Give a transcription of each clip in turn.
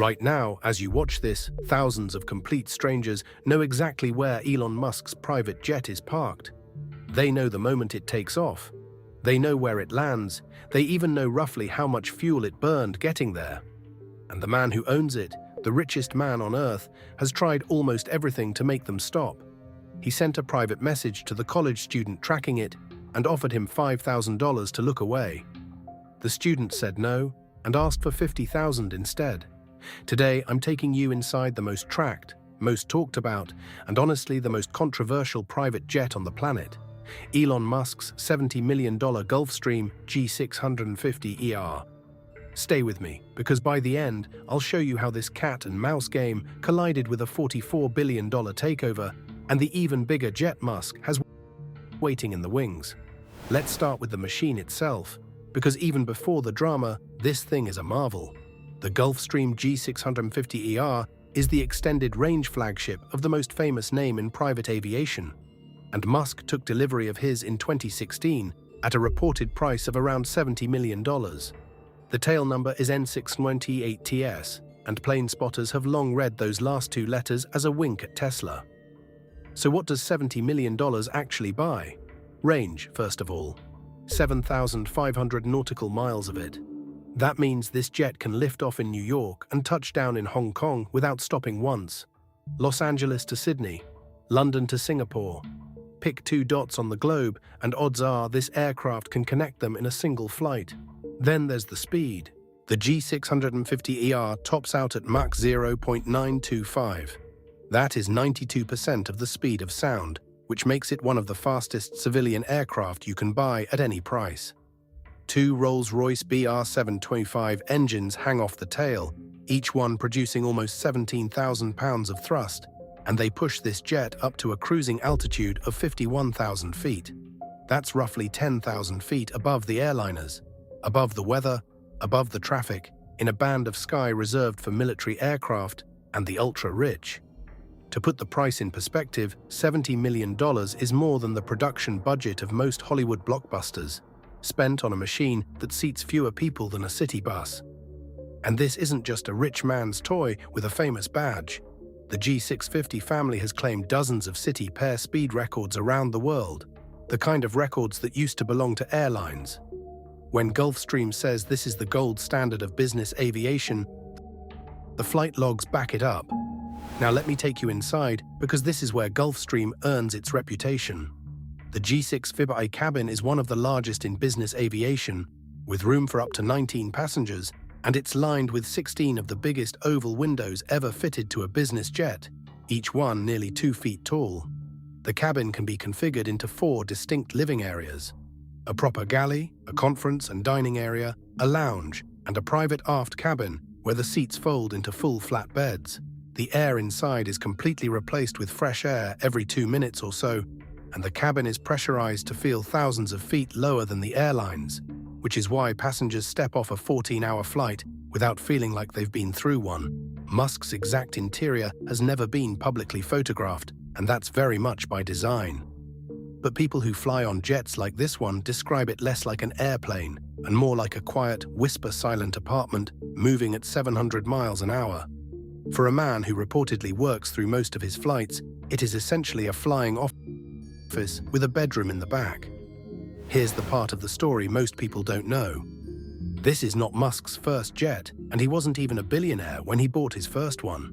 Right now, as you watch this, thousands of complete strangers know exactly where Elon Musk's private jet is parked. They know the moment it takes off. They know where it lands. They even know roughly how much fuel it burned getting there. And the man who owns it, the richest man on Earth, has tried almost everything to make them stop. He sent a private message to the college student tracking it and offered him $5,000 to look away. The student said no and asked for $50,000 instead. Today, I'm taking you inside the most tracked, most talked about, and honestly the most controversial private jet on the planet, Elon Musk's $70 million Gulfstream G650ER. Stay with me, because by the end, I'll show you how this cat and mouse game collided with a $44 billion takeover and the even bigger jet Musk has waiting in the wings. Let's start with the machine itself, because even before the drama, this thing is a marvel. The Gulfstream G650ER is the extended range flagship of the most famous name in private aviation, and Musk took delivery of his in 2016 at a reported price of around $70 million. The tail number is N698TS, and plane spotters have long read those last two letters as a wink at Tesla. So what does $70 million actually buy? Range, first of all. 7,500 nautical miles of it. That means this jet can lift off in New York and touch down in Hong Kong without stopping once. Los Angeles to Sydney, London to Singapore. Pick two dots on the globe and odds are this aircraft can connect them in a single flight. Then there's the speed. The G650ER tops out at Mach 0.925. That is 92% of the speed of sound, which makes it one of the fastest civilian aircraft you can buy at any price. Two Rolls-Royce BR725 engines hang off the tail, each one producing almost 17,000 pounds of thrust, and they push this jet up to a cruising altitude of 51,000 feet. That's roughly 10,000 feet above the airliners, above the weather, above the traffic, in a band of sky reserved for military aircraft and the ultra-rich. To put the price in perspective, $70 million is more than the production budget of most Hollywood blockbusters, spent on a machine that seats fewer people than a city bus. And this isn't just a rich man's toy with a famous badge. The G650 family has claimed dozens of city pair speed records around the world, the kind of records that used to belong to airlines. When Gulfstream says this is the gold standard of business aviation, the flight logs back it up. Now let me take you inside, because this is where Gulfstream earns its reputation. The G650 cabin is one of the largest in business aviation, with room for up to 19 passengers, and it's lined with 16 of the biggest oval windows ever fitted to a business jet, each one nearly 2 feet tall. The cabin can be configured into 4 distinct living areas: a proper galley, a conference and dining area, a lounge, and a private aft cabin where the seats fold into full flat beds. The air inside is completely replaced with fresh air every 2 minutes or so, and the cabin is pressurized to feel thousands of feet lower than the airlines, which is why passengers step off a 14-hour flight without feeling like they've been through one. Musk's exact interior has never been publicly photographed, and that's very much by design. But people who fly on jets like this one describe it less like an airplane and more like a quiet, whisper-silent apartment moving at 700 miles an hour. For a man who reportedly works through most of his flights, it is essentially a flying office with a bedroom in the back. Here's the part of the story most people don't know. This is not Musk's first jet, and he wasn't even a billionaire when he bought his first one.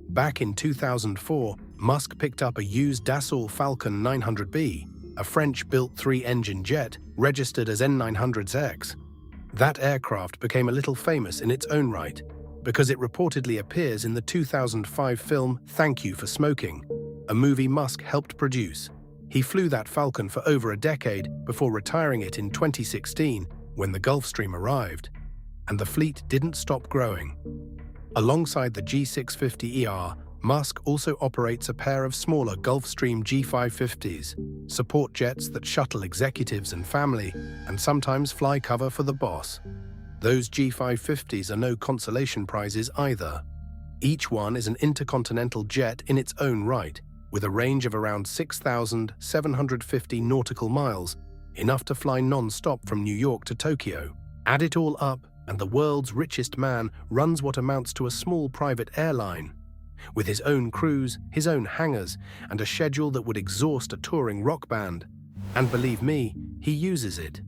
Back in 2004, Musk picked up a used Dassault Falcon 900B, a French-built 3-engine jet registered as N900X. That aircraft became a little famous in its own right, because it reportedly appears in the 2005 film Thank You for Smoking, a movie Musk helped produce. He flew that Falcon for over a decade before retiring it in 2016 when the Gulfstream arrived, and the fleet didn't stop growing. Alongside the G650ER, Musk also operates a pair of smaller Gulfstream G550s, support jets that shuttle executives and family, and sometimes fly cover for the boss. Those G550s are no consolation prizes either. Each one is an intercontinental jet in its own right, with a range of around 6,750 nautical miles, enough to fly non-stop from New York to Tokyo. Add it all up, and the world's richest man runs what amounts to a small private airline, with his own crews, his own hangars, and a schedule that would exhaust a touring rock band. And believe me, he uses it.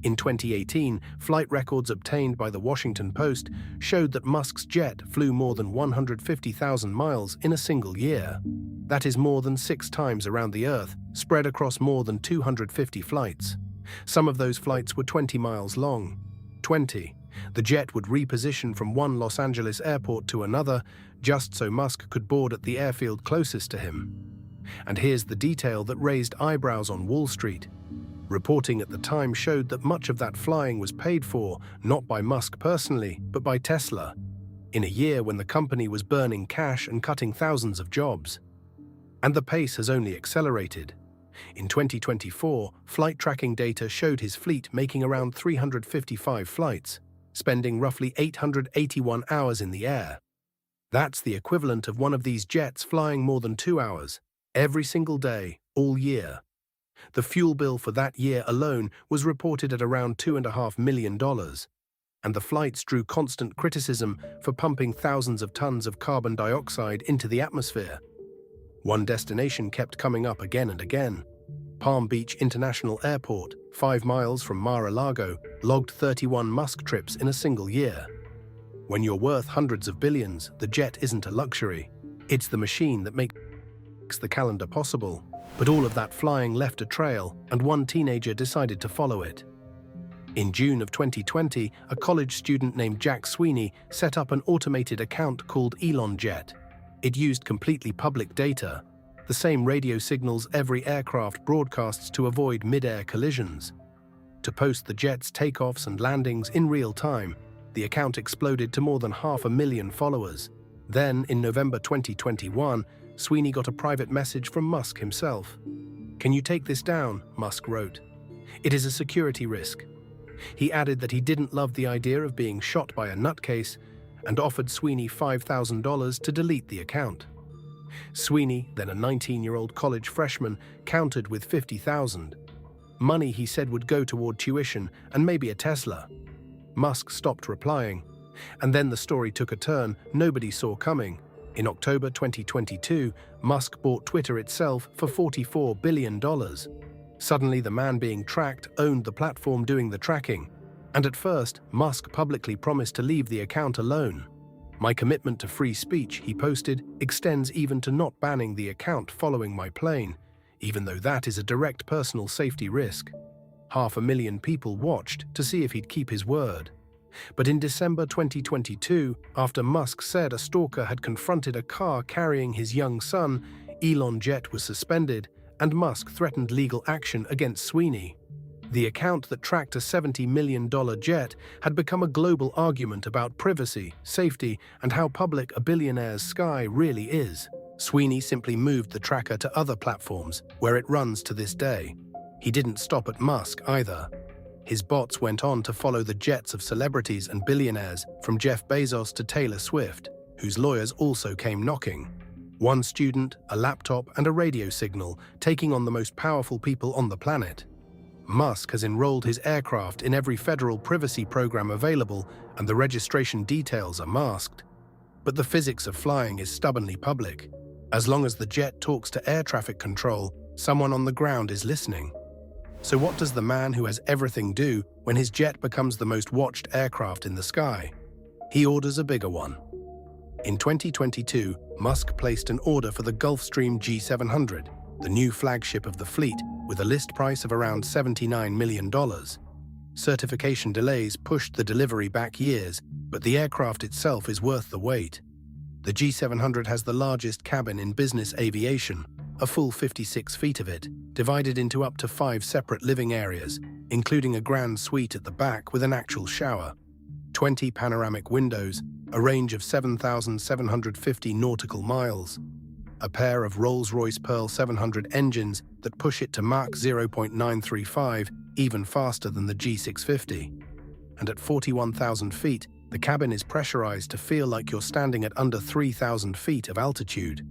In 2018, flight records obtained by the Washington Post showed that Musk's jet flew more than 150,000 miles in a single year. That is more than 6 times around the Earth, spread across more than 250 flights. Some of those flights were 20 miles long. 20. The jet would reposition from one Los Angeles airport to another, just so Musk could board at the airfield closest to him. And here's the detail that raised eyebrows on Wall Street. Reporting at the time showed that much of that flying was paid for, not by Musk personally, but by Tesla, in a year when the company was burning cash and cutting thousands of jobs. And the pace has only accelerated. In 2024, flight tracking data showed his fleet making around 355 flights, spending roughly 881 hours in the air. That's the equivalent of one of these jets flying more than 2 hours, every single day, all year. The fuel bill for that year alone was reported at around $2.5 million, and the flights drew constant criticism for pumping thousands of tons of carbon dioxide into the atmosphere. One destination kept coming up again and again. Palm Beach International Airport, 5 miles from Mar-a-Lago, logged 31 Musk trips in a single year. When you're worth hundreds of billions, the jet isn't a luxury. It's the machine that makes the calendar possible. But all of that flying left a trail, and one teenager decided to follow it. In June of 2020, a college student named Jack Sweeney set up an automated account called Elon Jet. It used completely public data, the same radio signals every aircraft broadcasts to avoid mid-air collisions. To post the jet's takeoffs and landings in real time, the account exploded to more than 500,000 followers. Then, in November 2021, Sweeney got a private message from Musk himself. "Can you take this down?" Musk wrote. "It is a security risk." He added that he didn't love the idea of being shot by a nutcase and offered Sweeney $5,000 to delete the account. Sweeney, then a 19-year-old college freshman, countered with $50,000. Money he said would go toward tuition and maybe a Tesla. Musk stopped replying. And then the story took a turn nobody saw coming. In October 2022, Musk bought Twitter itself for $44 billion. Suddenly, the man being tracked owned the platform doing the tracking. And at first, Musk publicly promised to leave the account alone. "My commitment to free speech," he posted, "extends even to not banning the account following my plane, even though that is a direct personal safety risk." 500,000 people watched to see if he'd keep his word. But in December 2022, after Musk said a stalker had confronted a car carrying his young son, Elon Jet was suspended, and Musk threatened legal action against Sweeney. The account that tracked a $70 million jet had become a global argument about privacy, safety, and how public a billionaire's sky really is. Sweeney simply moved the tracker to other platforms, where it runs to this day. He didn't stop at Musk either. His bots went on to follow the jets of celebrities and billionaires, from Jeff Bezos to Taylor Swift, whose lawyers also came knocking. One student, a laptop, and a radio signal, taking on the most powerful people on the planet. Musk has enrolled his aircraft in every federal privacy program available, and the registration details are masked. But the physics of flying is stubbornly public. As long as the jet talks to air traffic control, someone on the ground is listening. So what does the man who has everything do when his jet becomes the most watched aircraft in the sky? He orders a bigger one. In 2022, Musk placed an order for the Gulfstream G700, the new flagship of the fleet, with a list price of around $79 million. Certification delays pushed the delivery back years, but the aircraft itself is worth the wait. The G700 has the largest cabin in business aviation, a full 56 feet of it, divided into up to 5 separate living areas, including a grand suite at the back with an actual shower, 20 panoramic windows, a range of 7,750 nautical miles, a pair of Rolls-Royce Pearl 700 engines that push it to Mach 0.935, even faster than the G650. And at 41,000 feet, the cabin is pressurized to feel like you're standing at under 3,000 feet of altitude.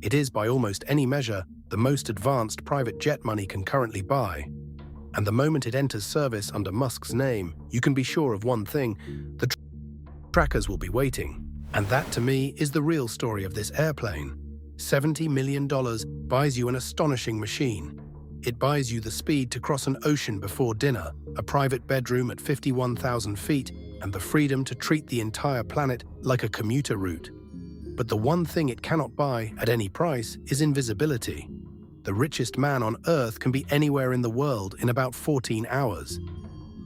It is, by almost any measure, the most advanced private jet money can currently buy. And the moment it enters service under Musk's name, you can be sure of one thing: the trackers will be waiting. And that, to me, is the real story of this airplane. $70 million buys you an astonishing machine. It buys you the speed to cross an ocean before dinner, a private bedroom at 51,000 feet, and the freedom to treat the entire planet like a commuter route. But the one thing it cannot buy at any price is invisibility. The richest man on Earth can be anywhere in the world in about 14 hours.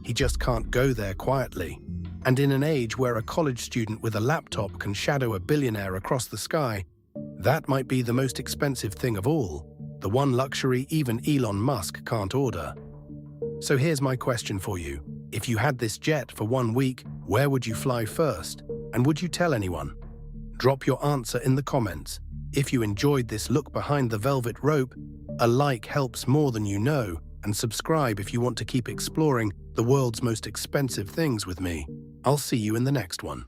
He just can't go there quietly. And in an age where a college student with a laptop can shadow a billionaire across the sky, that might be the most expensive thing of all, the one luxury even Elon Musk can't order. So here's my question for you. If you had this jet for 1 week, where would you fly first? And would you tell anyone? Drop your answer in the comments. If you enjoyed this look behind the velvet rope, a like helps more than you know, and subscribe if you want to keep exploring the world's most expensive things with me. I'll see you in the next one.